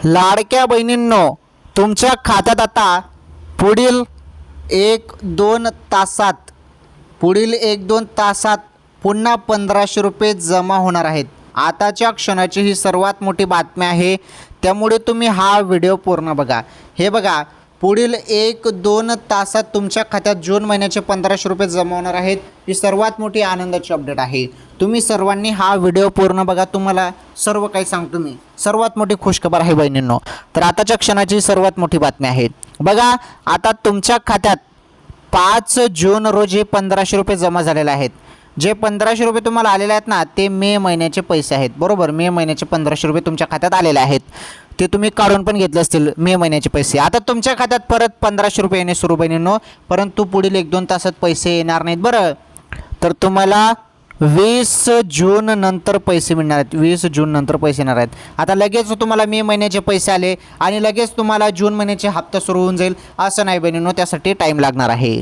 लाडक्या बहिणींनो, तुमच्या खात्यात आता पुढील 1-2 तासात पुन्हा 1500 रुपये जमा होणार आहेत। आताच्या क्षणाची ही सर्वात मोठी बातमी आहे, त्यामुळे तुम्ही हा व्हिडिओ पूर्ण बघा। हे बघा, पुढील 1-2 तासात तुमच्या खात्यात जून महिन्याचे 1500 रुपये जमा होणार आहेत। ही सर्वात मोठी आनंदाची अपडेट आहे। तुम्ही सर्वांनी हा व्हिडिओ पूर्ण बघा, तुम्हाला सर्व काही सांगतो मी। सर्वात मोठी खुशखबर आहे बहिणींनो। तर आताच्या क्षणाची सर्वात मोठी बातमी आहे। बघा, आता तुमच्या खात्यात 5 जून रोजी 1500 रुपये जमा झालेले आहेत। जे 1500 रुपये तुम्हाला आलेले आहेत ना, ते मे महिन्याचे पैसे आहेत, बरोबर। मे महिन्याचे 1500 रुपये तुमच्या खात्यात आलेले आहेत, ते तुम्ही काढून पण घेतले असतील मे महिन्याचे पैसे। आता तुमच्या खात्यात परत 1500 रुपये येणे सुरू बहिणींनो, परंतु पुढील 1-2 तासात पैसे येणार नाहीत बरं। तर तुम्हाला 20 जून नंतर पैसे मिळणार आहेत। 20 जून नंतर पैसे येणार आहेत। आता लगेच तुम्हाला मे महिन्याचे पैसे आले आणि लगेच तुम्हाला जून महिन्याचे हप्ता सुरू होऊन जाईल असं नाही बहिणींनो, त्यासाठी टाईम लागणार आहे।